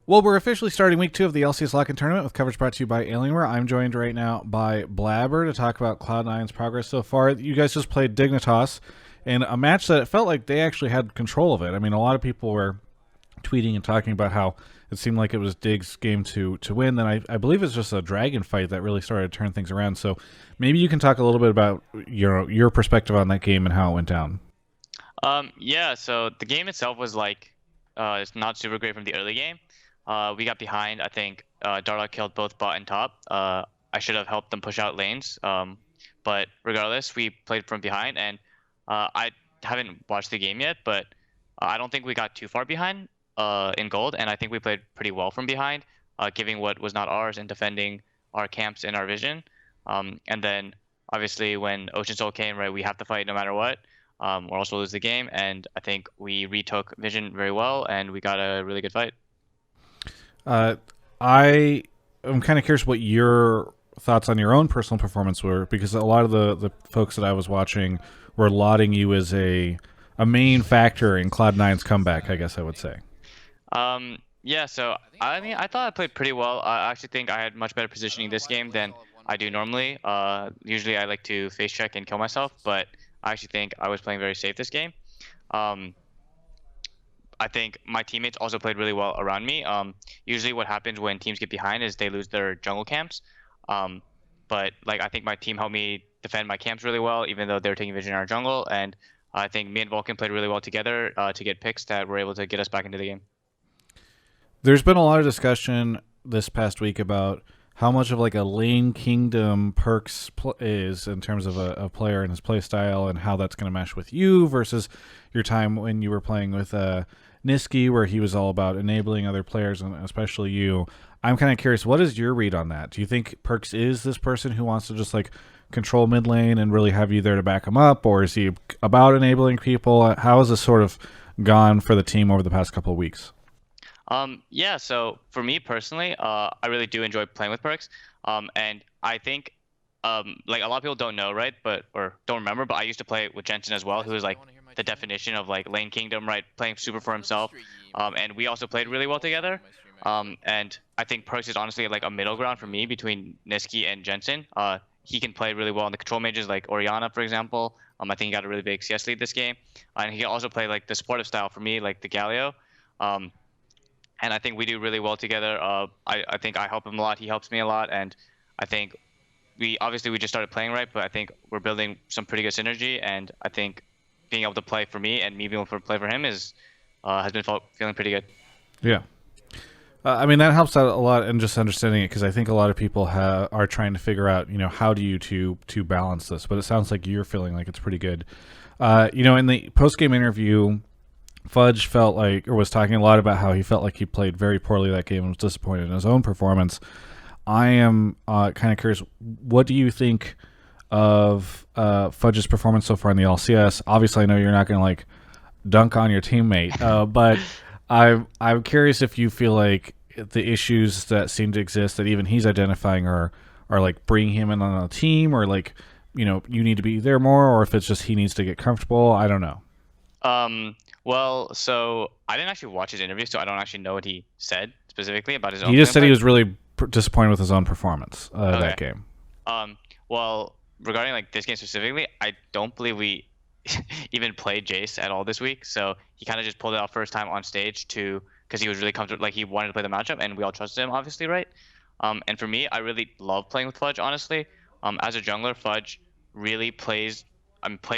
Well, we're officially starting week 2 of the LCS Lock-In Tournament with coverage brought to you by Alienware. I'm joined right now by Blaber to talk about Cloud9's progress so far. You guys just played Dignitas in a match that it felt like they actually had control of it. I mean, a lot of people were tweeting and talking about how it seemed like it was Dig's game to win. Then I believe it's just a dragon fight that really started to turn things around. So maybe you can talk a little bit about your perspective on that game and how it went down. Yeah, so the game itself was it's not super great from the early game. We got behind. I think Darla killed both bot and top. I should have helped them push out lanes. But regardless, we played from behind, and I haven't watched the game yet, but I don't think we got too far behind in gold, and I think we played pretty well from behind, giving what was not ours and defending our camps in our vision. And then obviously when Ocean Soul came, right, we have to fight no matter what. Or else we'll lose the game, and I think we retook vision very well, and we got a really good fight. I am kind of curious what your thoughts on your own personal performance were, because a lot of the folks that I was watching were lauding you as a main factor in Cloud9's comeback, I guess I would say. Yeah, so I mean, I thought I played pretty well. I actually think I had much better positioning this game than I do normally. Usually I like to face check and kill myself, but I actually think I was playing very safe this game. Um, I think my teammates also played really well around me. Usually what happens when teams get behind is they lose their jungle camps. Um, but like I think my team helped me defend my camps really well, even though they were taking vision in our jungle. And I think me and Vulcan played really well together to get picks that were able to get us back into the game. There's been a lot of discussion this past week about how much of like a lane kingdom Perkz is in terms of a player and his play style, and how that's going to mesh with you versus your time when you were playing with Niski, where he was all about enabling other players and especially you. I'm kind of curious, what is your read on that? Do you think Perkz is this person who wants to just like control mid lane and really have you there to back him up, or is he about enabling people? How has this sort of gone for the team over the past couple of weeks? Yeah, so for me personally, I really do enjoy playing with Perkz. And I think, like a lot of people don't know, right? Or don't remember, but I used to play with Jensen as well, who is like the definition of like lane kingdom, right? Playing super for himself. And we also played really well together. And I think Perkz is honestly like a middle ground for me between Niski and Jensen. He can play really well in the control mages like Orianna, for example. I think he got a really big CS lead this game. And he can also play like the supportive style for me, like the Galio. And I think we do really well together. I think I help him a lot. He helps me a lot. And I think we just started playing right, but I think we're building some pretty good synergy. And I think being able to play for me and me being able to play for him has been feeling pretty good. Yeah. I mean, that helps out a lot in just understanding it, because I think a lot of people are trying to figure out, how do you to balance this. But it sounds like you're feeling like it's pretty good. In the post-game interview, Fudge felt like, or was talking a lot about how he felt like he played very poorly that game and was disappointed in his own performance. I am kind of curious, what do you think of Fudge's performance so far in the LCS? Obviously, I know you're not going to like dunk on your teammate, but I'm curious if you feel like the issues that seem to exist that even he's identifying are like bringing him in on a team, or like you need to be there more, or if it's just he needs to get comfortable. I don't know. Well, so I didn't actually watch his interview, so I don't actually know what he said specifically about his own He just said he gameplay. was really disappointed with his own performance Okay. that game. Well, regarding like this game specifically, I don't believe we even played Jace at all this week. So he kind of just pulled it out first time on stage because he was really comfortable, like he wanted to play the matchup, and we all trusted him, obviously, right? And for me, I really love playing with Fudge, honestly. As a jungler, Fudge really plays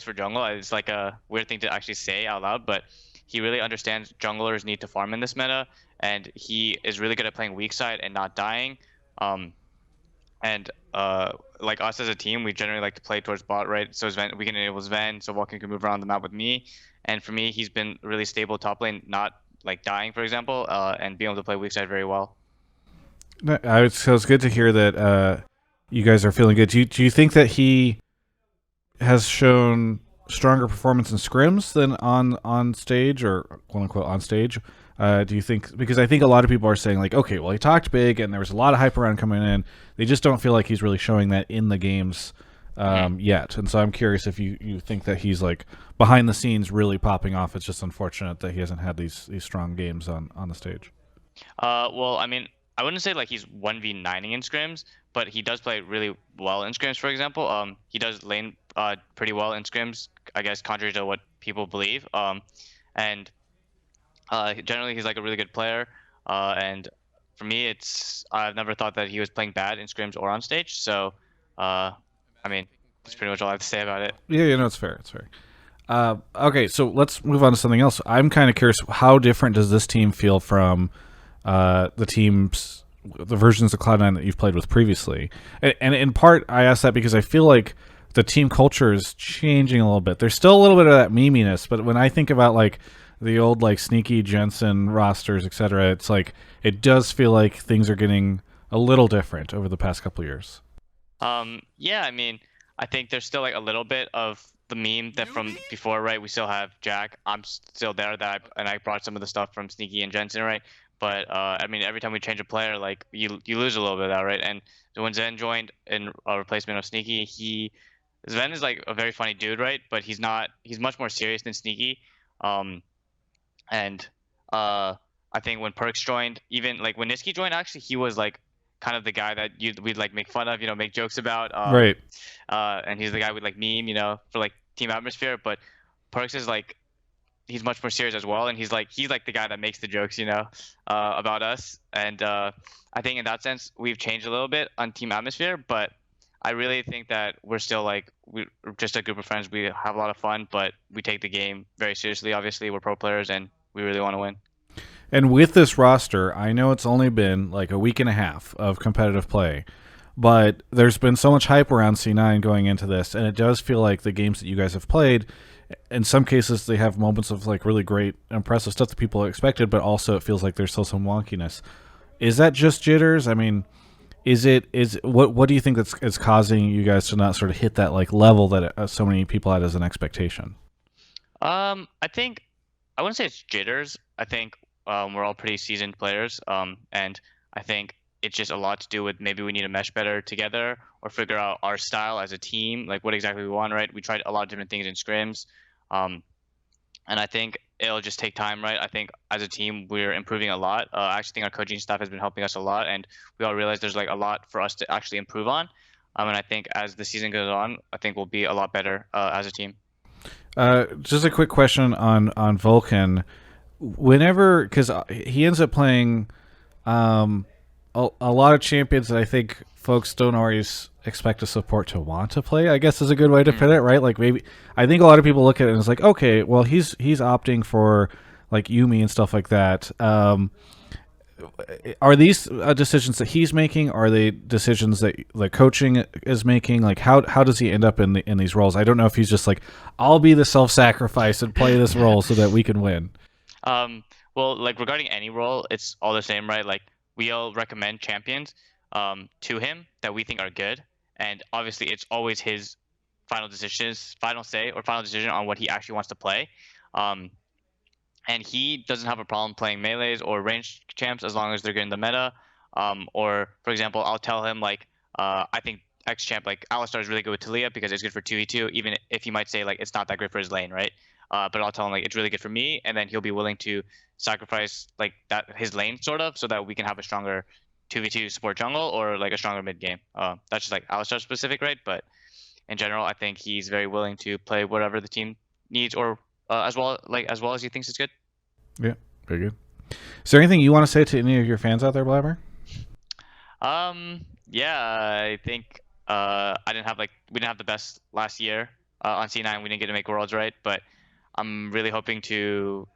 for jungle. It's like a weird thing to actually say out loud, but he really understands junglers need to farm in this meta, and he is really good at playing weak side and not dying. And like us as a team, we generally like to play towards bot, right? So Sven, we can enable Sven, so Vulcan can move around the map with me. And for me, he's been really stable top lane, not like dying, for example, and being able to play weak side very well. So it's good to hear that you guys are feeling good. Do you think that he has shown stronger performance in scrims than on stage, or quote unquote on stage? Do you think, because I think a lot of people are saying like, okay, well, he talked big and there was a lot of hype around coming in. They just don't feel like he's really showing that in the games yet. And so I'm curious if you think that he's like behind the scenes really popping off. It's just unfortunate that he hasn't had these strong games on the stage. Well, I mean, I wouldn't say like he's 1v9ing in scrims, but he does play really well in scrims, for example. He does lane pretty well in scrims, I guess, contrary to what people believe. And generally he's like a really good player. And for me, I've never thought that he was playing bad in scrims or on stage. So, I mean, that's pretty much all I have to say about it. Yeah, it's fair. It's fair. Okay, so let's move on to something else. I'm kind of curious, how different does this team feel from the versions of Cloud9 that you've played with previously? And in part, I ask that because I feel like the team culture is changing a little bit. There's still a little bit of that meminess, but when I think about like the old like sneaky Jensen rosters, etc., it's like it does feel like things are getting a little different over the past couple of years. Yeah, I mean, I think there's still like a little bit of the meme that from before, right? We still have Jack. I'm still there and I brought some of the stuff from Sneaky and Jensen, right? But I mean, every time we change a player, like you lose a little bit of that, right? And so when Zen joined in a replacement of Sneaky, Sven is like a very funny dude, right? But he's not. He's much more serious than Sneaky. Um, and I think when Perkz joined, even like when Niski joined, actually he was like kind of the guy that we'd like make fun of, make jokes about. Right. And he's the guy we'd like meme, for like team atmosphere. But Perkz is like he's much more serious as well, and he's like the guy that makes the jokes, about us. And I think in that sense we've changed a little bit on team atmosphere, but I really think that we're still like we're just a group of friends. We have a lot of fun, but we take the game very seriously. Obviously, we're pro players, and we really want to win. And with this roster, I know it's only been like a week and a half of competitive play, but there's been so much hype around C9 going into this, and it does feel like the games that you guys have played, in some cases they have moments of like really great, impressive stuff that people expected, but also it feels like there's still some wonkiness. Is that just jitters? I mean, what do you think is causing you guys to not sort of hit that like level that so many people had as an expectation? I think I wouldn't say it's jitters. I think we're all pretty seasoned players, and I think it's just a lot to do with maybe we need to mesh better together or figure out our style as a team, like what exactly we want, right? We tried a lot of different things in scrims, and I think it'll just take time, right? I think as a team we're improving a lot. I actually think our coaching staff has been helping us a lot, and we all realize there's like a lot for us to actually improve on. And I think as the season goes on, I think we'll be a lot better as a team. Just a quick question on Vulcan. Whenever, because he ends up playing a lot of champions that I think folks don't always expect a support to want to play, I guess is a good way to put it, right? Like maybe I think a lot of people look at it and it's like, okay, well he's opting for like Yumi and stuff like that. Are these decisions that he's making? Are they decisions that the coaching is making? Like how does he end up in these roles? I don't know if he's just like, I'll be the self-sacrifice and play this role so that we can win. Well, like regarding any role, it's all the same, right? Like we all recommend champions to him that we think are good, and obviously it's always his final say or final decision on what he actually wants to play. And he doesn't have a problem playing melees or ranged champs as long as they're good in the meta. Or for example, I'll tell him like I think X champ like Alistar is really good with Talia because it's good for 2v2, even if he might say like it's not that great for his lane, right? But I'll tell him like it's really good for me, and then he'll be willing to sacrifice like that his lane sort of so that we can have a stronger 2v2 support jungle or like a stronger mid game. That's just like Alistar specific, right? But in general, I think he's very willing to play whatever the team needs or as well as he thinks is good. Yeah, very good. Is there anything you want to say to any of your fans out there, Blaber? Yeah, I think we didn't have the best last year on C9. We didn't get to make Worlds, right? But I'm really hoping to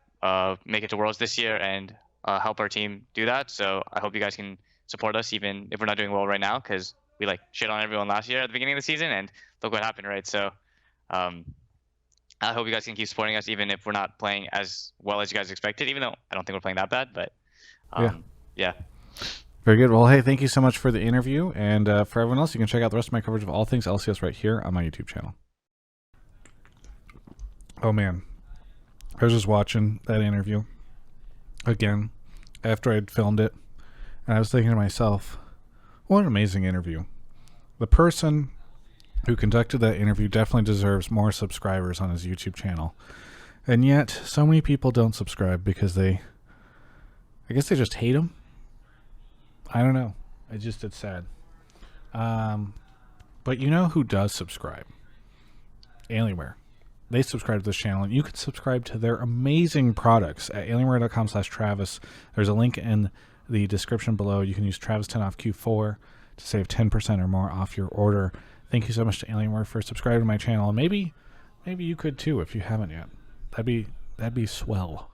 make it to Worlds this year and help our team do that. So I hope you guys can support us even if we're not doing well right now, because we like shit on everyone last year at the beginning of the season, and look what happened, right? So I hope you guys can keep supporting us even if we're not playing as well as you guys expected, even though I don't think we're playing that bad. But yeah. Very good. Well, hey, thank you so much for the interview. And for everyone else, you can check out the rest of my coverage of all things LCS right here on my YouTube channel. Oh, man. I was just watching that interview again after I'd filmed it. And I was thinking to myself, what an amazing interview. The person who conducted that interview definitely deserves more subscribers on his YouTube channel. And yet, so many people don't subscribe because they I guess they just hate him. I don't know. It's sad. But you know who does subscribe? Alienware. They subscribe to this channel, and you can subscribe to their amazing products at alienware.com/Travis. There's a link in the description below. You can use Travis10 off Q4 to save 10% or more off your order. Thank you so much to Alienware for subscribing to my channel. And maybe you could too if you haven't yet. That'd be swell.